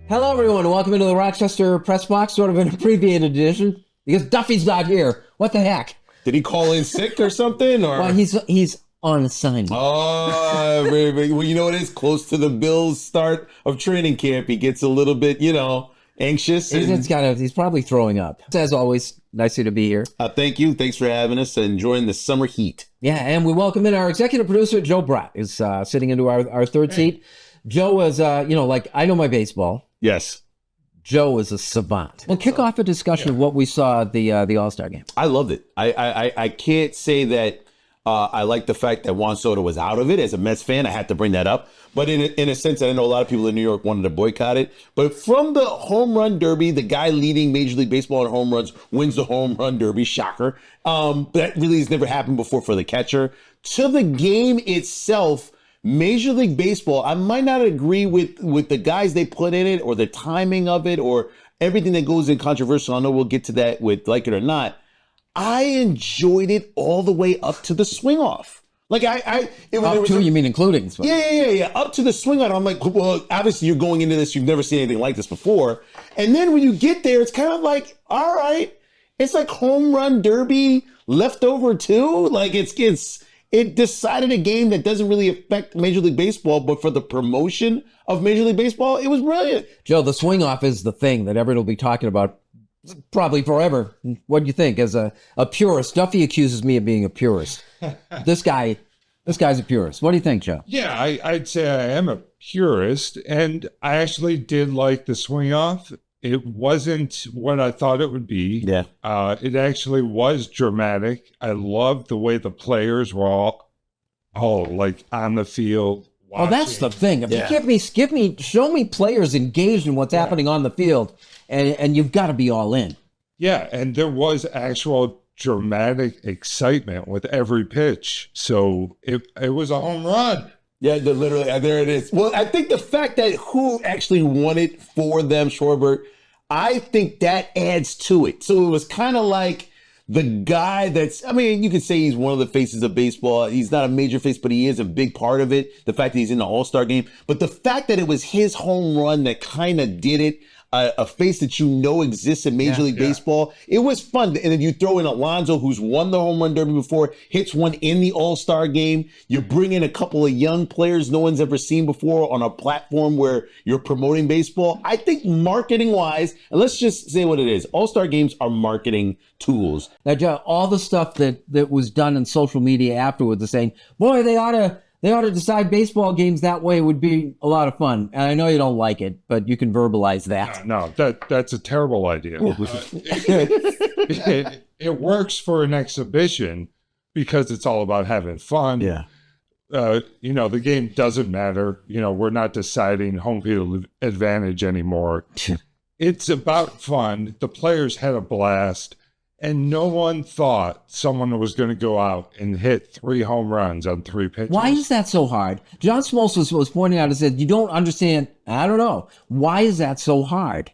Hello, everyone. Welcome into the Rochester press box, sort of an abbreviated edition, because Duffy's not here. What the heck? Did he call in sick or something? Or Well, he's on assignment. oh, well, you know what it is? Close to the Bills' start of training camp, he gets a little bit, anxious. He's probably throwing up. As always, nice to be here. Thank you. Thanks for having us and enjoying the summer heat. Yeah, and we welcome in our executive producer, Joe Bradt, is sitting into our third seat. Joe is, I know my baseball. Yes. Joe is a savant. We'll kick off a discussion of what we saw at the All-Star Game. I loved it. I can't say that I like the fact that Juan Soto was out of it. As a Mets fan, I had to bring that up. But in a sense, I know a lot of people in New York wanted to boycott it. But from the home run derby, the guy leading Major League Baseball in home runs wins the home run derby. Shocker. That really has never happened before for the catcher. To the game itself, Major League Baseball, I might not agree with the guys they put in it or the timing of it or everything that goes in controversial. I know we'll get to that with like it or not. I enjoyed it all the way up to the swing off. Like you mean including? Yeah. Up to the swing off. I'm like, well, obviously you're going into this. You've never seen anything like this before. And then when you get there, it's kind of like, all right, it's like home run derby leftover too. Like it decided a game that doesn't really affect Major League Baseball, but for the promotion of Major League Baseball, it was brilliant. Joe, the swing off is the thing that everyone will be talking about probably forever. What do you think? As a purist, Duffy accuses me of being a purist. This guy's a purist. What do you think, Joe? Yeah, I'd say I am a purist, and I actually did like the swing off. It wasn't what I thought it would be. Yeah. It actually was dramatic. I loved the way the players were all like on the field watching. Oh, that's the thing. If you show me players engaged in what's happening on the field, and you've got to be all in. Yeah, and there was actual dramatic excitement with every pitch. So it was a home run. Yeah, literally, there it is. Well, I think the fact that who actually won it for them, Schwarber, I think that adds to it. So it was kind of like the guy you could say he's one of the faces of baseball. He's not a major face, but he is a big part of it. The fact that he's in the All-Star game. But the fact that it was his home run that kind of did it, a face that exists in Major League Baseball. It was fun. And then you throw in Alonso, who's won the home run derby before, hits one in the All-Star game. You bring in a couple of young players no one's ever seen before on a platform where you're promoting baseball. I think marketing-wise, and let's just say what it is, All-Star games are marketing tools. Now, Joe, all the stuff that was done in social media afterwards is saying, boy, they ought to decide baseball games that way. Would be a lot of fun. And I know you don't like it, but you can verbalize that. No, that's a terrible idea. It works for an exhibition because it's all about having fun. Yeah. The game doesn't matter. We're not deciding home field advantage anymore. It's about fun. The players had a blast. And no one thought someone was going to go out and hit 3 home runs on 3 pitches. Why is that so hard? John Smoltz was pointing out and said, you don't understand. I don't know. Why is that so hard?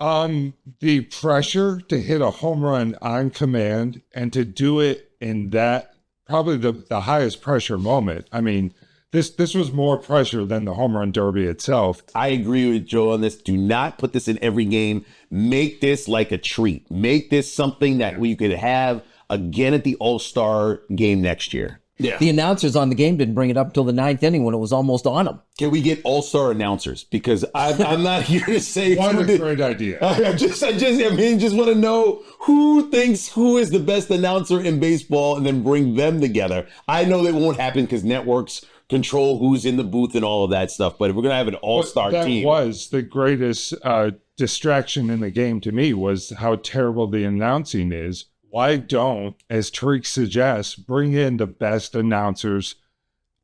The pressure to hit a home run on command and to do it in that, probably the highest pressure moment. I mean, this was more pressure than the home run derby itself. I agree with Joe on this. Do not put this in every game. Make this like a treat. Make this something that we could have again at the All-Star game next year. Yeah. The announcers on the game didn't bring it up until the 9th inning when it was almost on them. Can we get All-Star announcers? Because I'm not here to say what a great idea. I just want to know who thinks who is the best announcer in baseball and then bring them together. I know that won't happen because networks control who's in the booth and all of that stuff. But if we're going to have an all-star team. That was the greatest distraction in the game to me, was how terrible the announcing is. Why don't, as Tariq suggests, bring in the best announcers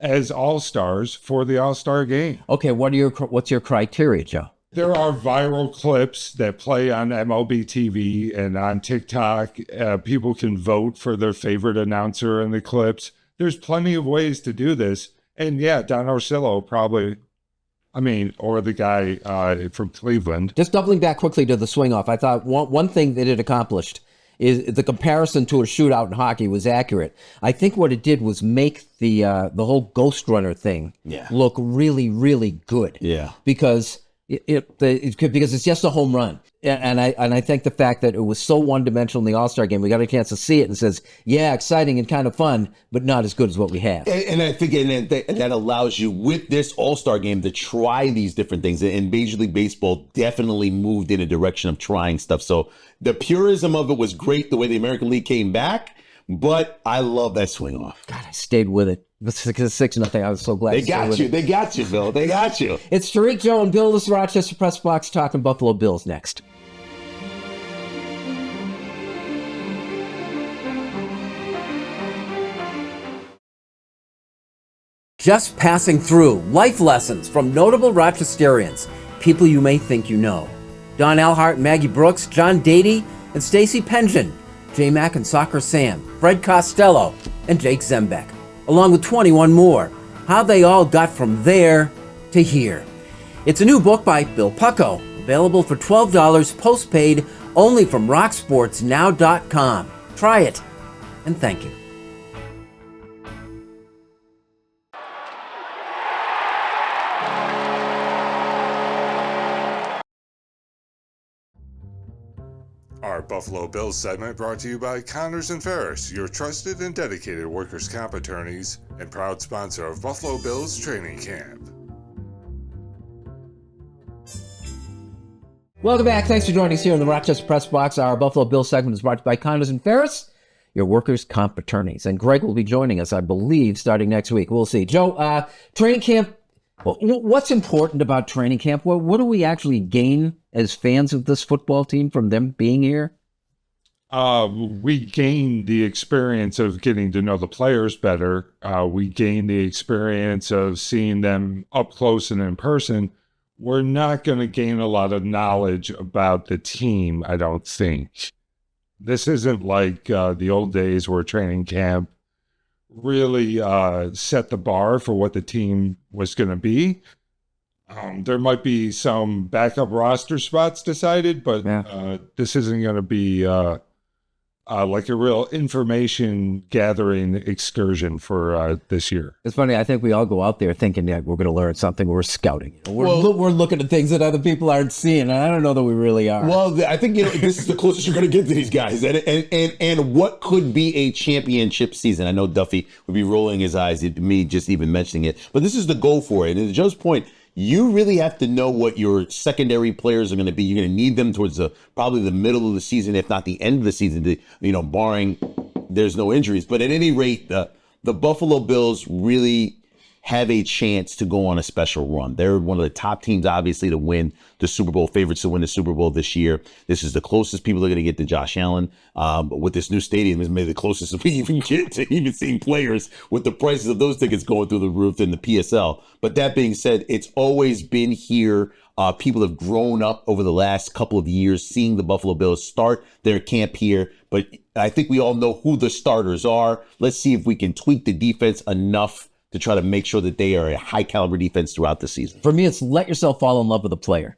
as all-stars for the All-Star game? Okay, what's your criteria, Joe? There are viral clips that play on MLB TV and on TikTok. People can vote for their favorite announcer in the clips. There's plenty of ways to do this. And yeah, Don Orsillo probably, or the guy from Cleveland. Just doubling back quickly to the swing off, I thought one thing that it accomplished is the comparison to a shootout in hockey was accurate. I think what it did was make the whole ghost runner thing look really, really good. Yeah. Because Because it's just a home run. And I think the fact that it was so one-dimensional in the All-Star game, we got a chance to see it and says, yeah, exciting and kind of fun, but not as good as what we have. And I think that allows you with this All-Star game to try these different things. And Major League Baseball definitely moved in a direction of trying stuff. So the purism of it was great, the way the American League came back, but I love that swing off. God, I stayed with it. It was 6-0. I was so glad. They got you. They got you, Bill. They got you. It's Tariq, Joe, and Bill. This is Rochester Press Box talking Buffalo Bills next. Just passing through. Life lessons from notable Rochesterians. People you may think you know. Don Alhart, Maggie Brooks, John Dady, and Stacy Pension. J Mac and Soccer Sam. Fred Costello, and Jake Zembeck. Along with 21 more. How they all got from there to here. It's a new book by Bill Pucko, available for $12 postpaid only from rocksportsnow.com. Try it, and thank you. Our Buffalo Bills segment brought to you by Connors & Ferris, your trusted and dedicated workers' comp attorneys, and proud sponsor of Buffalo Bills Training Camp. Welcome back. Thanks for joining us here in the Rochester Press Box. Our Buffalo Bills segment is brought to you by Connors & Ferris, your workers' comp attorneys. And Greg will be joining us, I believe, starting next week. We'll see. Joe, training camp, what's important about training camp? What do we actually gain as fans of this football team from them being here? We gain the experience of getting to know the players better. We gain the experience of seeing them up close and in person. We're not going to gain a lot of knowledge about the team, I don't think. This isn't like the old days where training camp really set the bar for what the team was going to be. There might be some backup roster spots decided, but this isn't going to be like a real information gathering excursion for this year. It's funny. I think we all go out there thinking that we're going to learn something. We're scouting. We're looking at things that other people aren't seeing, and I don't know that we really are. Well, I think this is the closest you're going to get to these guys, and what could be a championship season. I know Duffy would be rolling his eyes at me just even mentioning it, but this is the goal for it. And to Joe's point, you really have to know what your secondary players are going to be. You're going to need them towards probably the middle of the season, if not the end of the season, barring there's no injuries. But at any rate, the Buffalo Bills really have a chance to go on a special run. They're one of the top teams, obviously, to win the Super Bowl, favorites to win the Super Bowl this year. This is the closest people are going to get to Josh Allen. With this new stadium, is maybe the closest we even get to even seeing players with the prices of those tickets going through the roof in the PSL. But that being said, it's always been here. People have grown up over the last couple of years seeing the Buffalo Bills start their camp here. But I think we all know who the starters are. Let's see if we can tweak the defense enough to try to make sure that they are a high caliber defense throughout the season. For me, it's let yourself fall in love with a player.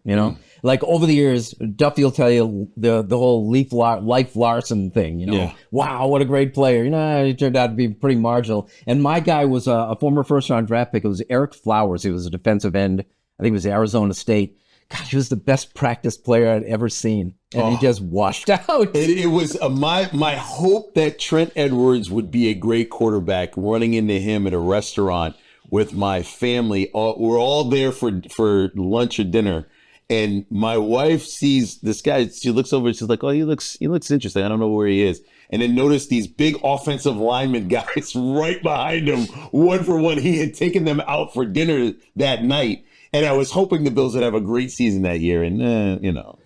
Like over the years, Duffy will tell you the whole Leif Larson thing. Wow, what a great player. He turned out to be pretty marginal. And my guy was a former first-round draft pick. It was Eric Flowers. He was a defensive end. I think it was Arizona State. God, he was the best practice player I'd ever seen. And he just washed out. It was my hope that Trent Edwards would be a great quarterback, running into him at a restaurant with my family. We're all there for lunch or dinner. And my wife sees this guy. She looks over and she's like, "Oh, he looks interesting. I don't know where he is." And then notice these big offensive lineman guys right behind him, one for one. He had taken them out for dinner that night. And I was hoping the Bills would have a great season that year. And,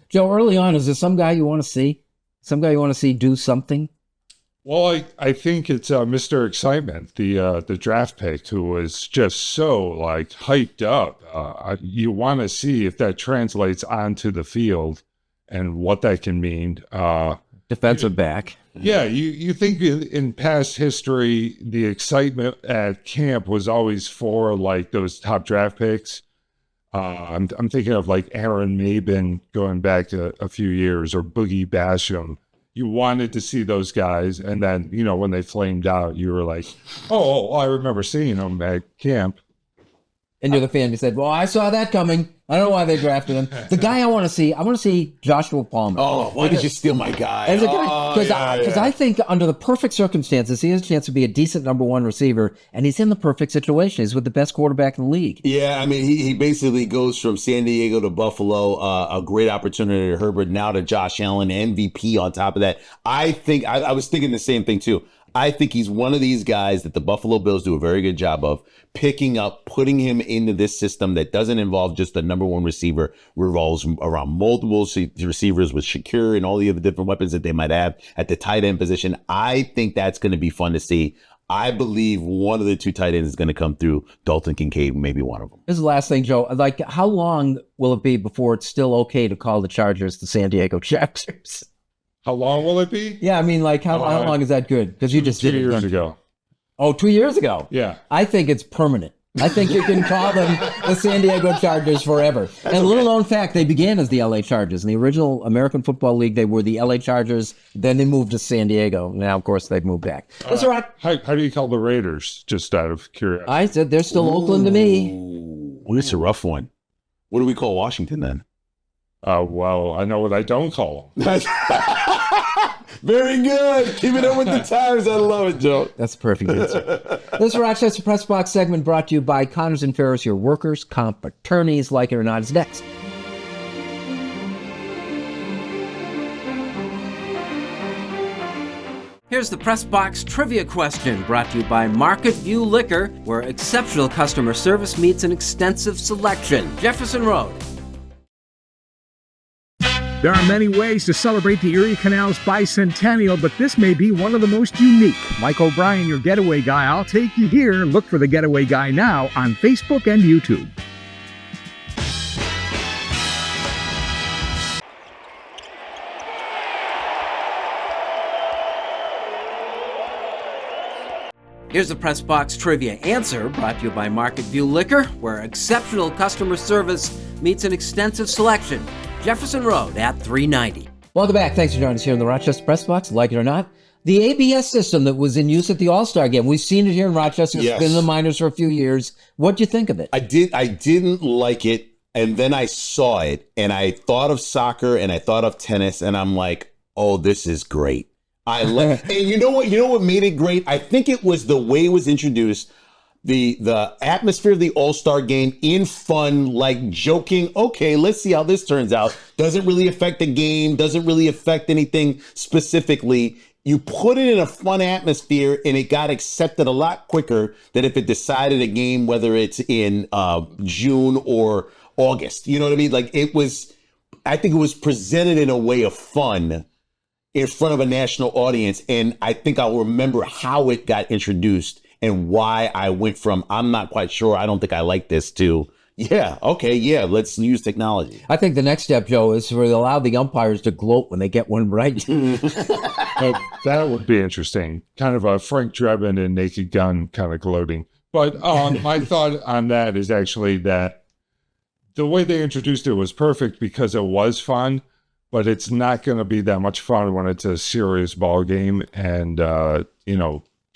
Joe, early on, is there some guy you want to see? Some guy you want to see do something? Well, I think it's Mr. Excitement, the draft pick, who was just so hyped up. You want to see if that translates onto the field and what that can mean. Defensive back. Yeah, you think in past history, the excitement at camp was always for those top draft picks. I'm thinking of Aaron Maben going back a few years, or Boogie Basham. You wanted to see those guys, and then when they flamed out, you were like, "Oh, I remember seeing them at camp." And you're the fan who said, "Well, I saw that coming." I don't know why they drafted him. The guy I want to see Joshua Palmer. Oh, why did you steal my guy? Because I think under the perfect circumstances, he has a chance to be a decent number one receiver, and he's in the perfect situation. He's with the best quarterback in the league. Yeah, I mean, he basically goes from San Diego to Buffalo, a great opportunity to Herbert, now to Josh Allen, MVP on top of that. I think, I was thinking the same thing too. I think he's one of these guys that the Buffalo Bills do a very good job of picking up, putting him into this system that doesn't involve just the number one receiver, revolves around multiple receivers with Shakir and all the other different weapons that they might have at the tight end position. I think that's going to be fun to see. I believe one of the two tight ends is going to come through, Dalton Kincaid, maybe one of them. This is the last thing, Joe. Like, how long will it be before it's still okay to call the Chargers the San Diego Chargers? How long will it be? Yeah, I mean, like, how long is that good? Because you just did it 2 years ago. Oh, 2 years ago? Yeah. I think it's permanent. I think you can call them the San Diego Chargers forever. And a little known fact, they began as the LA Chargers. In the original American Football League, they were the LA Chargers. Then they moved to San Diego. Now, of course, they've moved back. That's right. How do you call the Raiders, just out of curiosity? I said they're still Oakland to me. Well, it's a rough one. What do we call Washington then? Well, I know what I don't call them. Very good. Keep it up with the times. I love it, Joe. That's a perfect answer. This Rochester Press Box segment brought to you by Connors and Ferris, your workers' comp attorneys. Like it or not, is next. Here's the Press Box trivia question brought to you by Market View Liquor, where exceptional customer service meets an extensive selection. Jefferson Road. There are many ways to celebrate the Erie Canal's bicentennial, but this may be one of the most unique. Mike O'Brien, your getaway guy. I'll take you here. Look for the Getaway Guy now on Facebook and YouTube. Here's the Press Box trivia answer brought to you by Market View Liquor, where exceptional customer service meets an extensive selection. Jefferson Road at 390. Welcome back. Thanks for joining us here in the Rochester Press Box. Like it or not, the ABS system that was in use at the All-Star Game. We've seen it here in Rochester. It's been in the minors for a few years. What'd you think of it? I didn't like it, and then I saw it, and I thought of soccer, and I thought of tennis, and I'm like, oh, this is great. And you know what made it great? I think it was the way it was introduced. The atmosphere of the All-Star Game, in fun, like joking, okay, let's see how this turns out. Doesn't really affect the game, doesn't really affect anything specifically. You put it in a fun atmosphere, and it got accepted a lot quicker than if it decided a game, whether it's in June or August. You know what I mean? Like, I think it was presented in a way of fun in front of a national audience, and I think I'll remember how it got introduced and why I went from, I'm not quite sure, I don't think I like this, to, yeah, okay, yeah, let's use technology. I think the next step, Joe, is to allow the umpires to gloat when they get one right. That would be interesting. Kind of a Frank Drebin and Naked Gun kind of gloating. But my thought on that is actually that the way they introduced it was perfect because it was fun, but it's not going to be that much fun when it's a serious ball game and,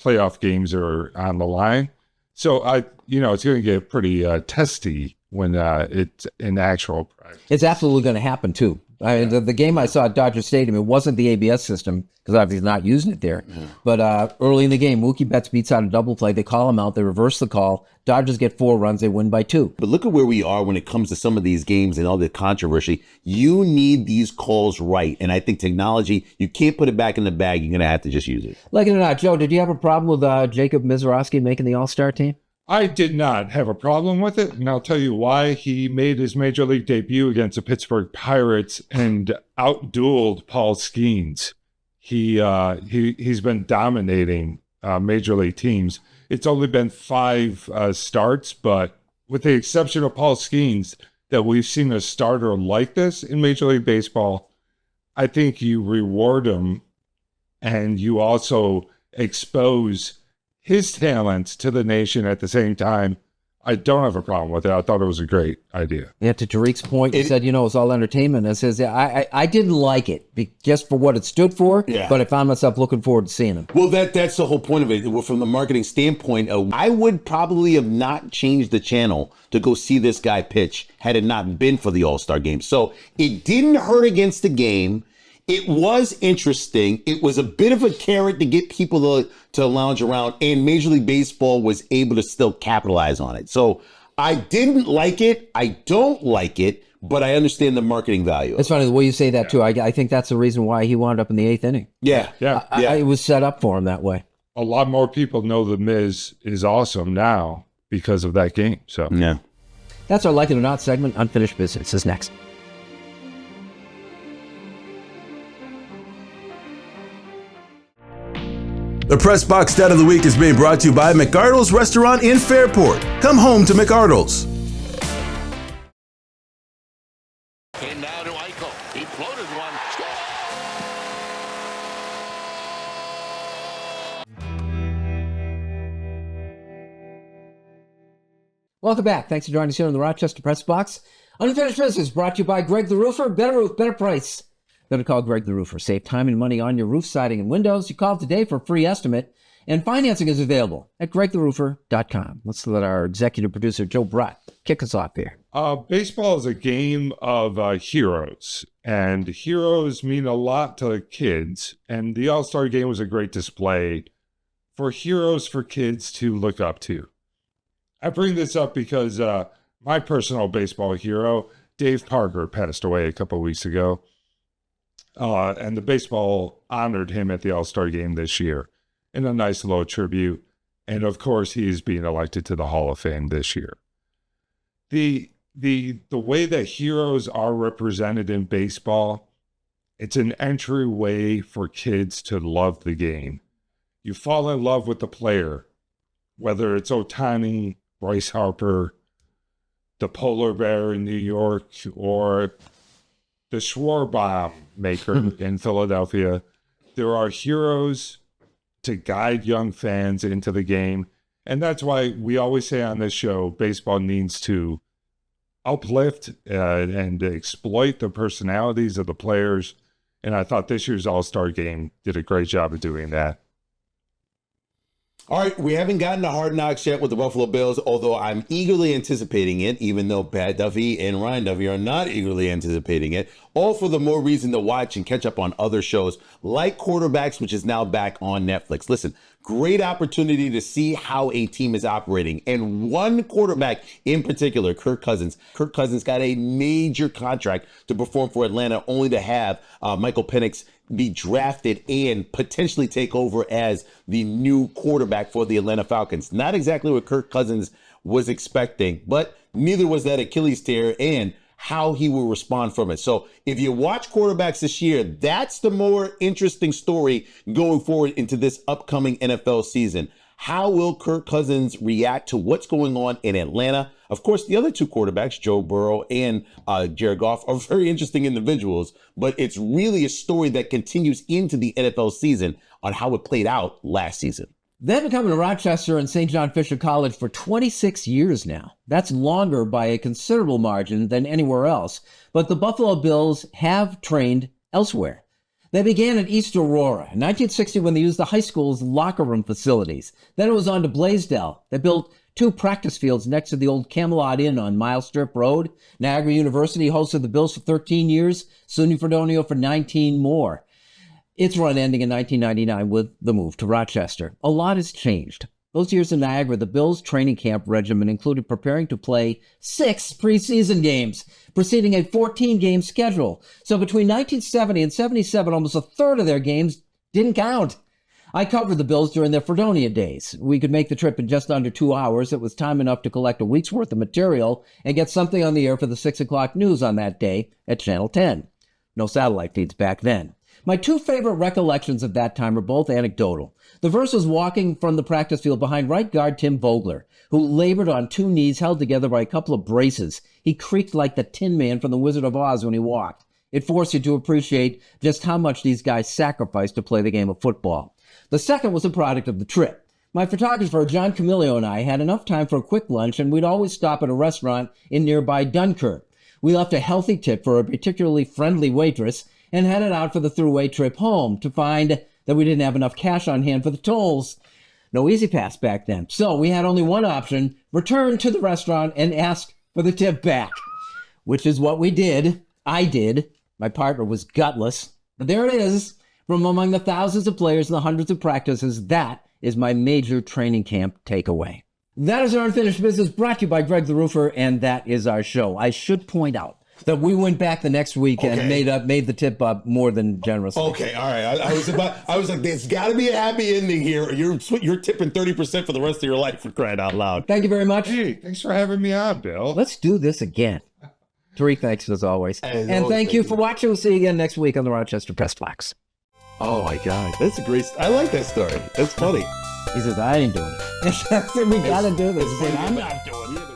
playoff games are on the line. So it's going to get pretty testy when it's in actual practice. It's absolutely going to happen too. The game I saw at Dodger Stadium, it wasn't the ABS system because obviously not using it there. Yeah. But early in the game, Mookie Betts beats out a double play. They call him out. They reverse the call. Dodgers get 4 runs. They win by 2. But look at where we are when it comes to some of these games and all the controversy. You need these calls right. And I think technology, you can't put it back in the bag. You're going to have to just use it. Like it or not, Joe, did you have a problem with Jacob Misiorowski making the All-Star team? I did not have a problem with it, and I'll tell you why. He made his major league debut against the Pittsburgh Pirates and outdueled Paul Skeens. He's been dominating major league teams. It's only been 5 starts, but with the exception of Paul Skeens, that we've seen a starter like this in Major League Baseball. I think you reward him, and you also expose his talents to the nation at the same time. I don't have a problem with it. I thought it was a great idea. Yeah, to Tariq's point, you said, it's all entertainment. I says, I didn't like it just for what it stood for, but I found myself looking forward to seeing him. Well, that's the whole point of it. Well, from the marketing standpoint, I would probably have not changed the channel to go see this guy pitch had it not been for the All-Star Game. So it didn't hurt against the game. It was interesting. It was a bit of a carrot to get people to lounge around, and Major League Baseball was able to still capitalize on it. So I didn't like it. I don't like it, but I understand the marketing value. It's funny the way you say that, too. I think that's the reason why he wound up in the 8th inning. Yeah. It was set up for him that way. A lot more people know The Miz is awesome now because of that game. So yeah. That's our Like It or Not segment. Unfinished Business is next. The Press Box Stat of the Week is being brought to you by McArdle's Restaurant in Fairport. Come home to McArdle's. And now to Eichel. He floated one. Welcome back. Thanks for joining us here on the Rochester Press Box. Unfinished Business brought to you by Greg the Roofer. Better roof, better price. Better call Greg the Roofer. Save time and money on your roof, siding, and windows. You call today for a free estimate, and financing is available at gregtheroofer.com. Let's let our executive producer, Joe Bradt, kick us off here. Baseball is a game of heroes, and heroes mean a lot to kids, and the All-Star Game was a great display for heroes for kids to look up to. I bring this up because my personal baseball hero, Dave Parker, passed away a couple of weeks ago. And the baseball honored him at the All-Star Game this year in a nice little tribute. And of course, he's being elected to the Hall of Fame this year. The way that heroes are represented in baseball, it's an entryway for kids to love the game. You fall in love with the player, whether it's Ohtani, Bryce Harper, the polar bear in New York, or the Schwarbaum maker in Philadelphia. There are heroes to guide young fans into the game. And that's why we always say on this show, baseball needs to uplift and exploit the personalities of the players. And I thought this year's All-Star Game did a great job of doing that. All right, we haven't gotten to Hard Knocks yet with the Buffalo Bills, although I'm eagerly anticipating it, even though Pat Duffy and Ryan Duffy are not eagerly anticipating it, all for the more reason to watch and catch up on other shows like Quarterbacks, which is now back on Netflix. Listen, great opportunity to see how a team is operating. And one quarterback in particular, Kirk Cousins. Kirk Cousins got a major contract to perform for Atlanta, only to have Michael Penix be drafted and potentially take over as the new quarterback for the Atlanta Falcons. Not exactly what Kirk Cousins was expecting, but neither was that Achilles tear and how he will respond from it. So if you watch Quarterbacks this year, that's the more interesting story going forward into this upcoming NFL season. How will Kirk Cousins react to what's going on in Atlanta? Of course, the other two quarterbacks, Joe Burrow and Jared Goff, are very interesting individuals, but it's really a story that continues into the NFL season on how it played out last season. They've been coming to Rochester and St. John Fisher College for 26 years now. That's longer by a considerable margin than anywhere else. But the Buffalo Bills have trained elsewhere. They began at East Aurora in 1960 when they used the high school's locker room facilities. Then it was on to Blaisdell. They built 2 practice fields next to the old Camelot Inn on Mile Strip Road. Niagara University hosted the Bills for 13 years, SUNY Fredonia for 19 more. Its run ending in 1999 with the move to Rochester. A lot has changed. Those years in Niagara, the Bills' training camp regimen included preparing to play 6 preseason games, preceding a 14-game schedule. So between 1970 and 77, almost a third of their games didn't count. I covered the Bills during their Fredonia days. We could make the trip in just under 2 hours. It was time enough to collect a week's worth of material and get something on the air for the 6 o'clock news on that day at Channel 10. No satellite feeds back then. My 2 favorite recollections of that time are both anecdotal. The first was walking from the practice field behind right guard Tim Vogler, who labored on 2 knees held together by a couple of braces. He creaked like the Tin Man from The Wizard of Oz when he walked. It forced you to appreciate just how much these guys sacrificed to play the game of football. The second was a product of the trip. My photographer, John Camilio, and I had enough time for a quick lunch, and we'd always stop at a restaurant in nearby Dunkirk. We left a healthy tip for a particularly friendly waitress and headed out for the throughway trip home to find that we didn't have enough cash on hand for the tolls. No Easy Pass back then. So we had only one option: return to the restaurant and ask for the tip back, which is what we did. I did. My partner was gutless. But there it is. From among the thousands of players and the hundreds of practices, that is my major training camp takeaway. That is our Unfinished Business, brought to you by Greg the Roofer, and that is our show. I should point out that we went back the next week and made the tip up more than generously. Okay, all right. I was like, there's got to be a happy ending here, or you're tipping 30% for the rest of your life, for crying out loud. Thank you very much. Hey, thanks for having me on, Bill. Let's do this again. Tariq, thanks as always. And thank you for watching. We'll see you again next week on the Rochester Press Box. Oh my God, that's a great. I like that story. That's funny. He says, I ain't doing it. We got to do this. I'm not doing it.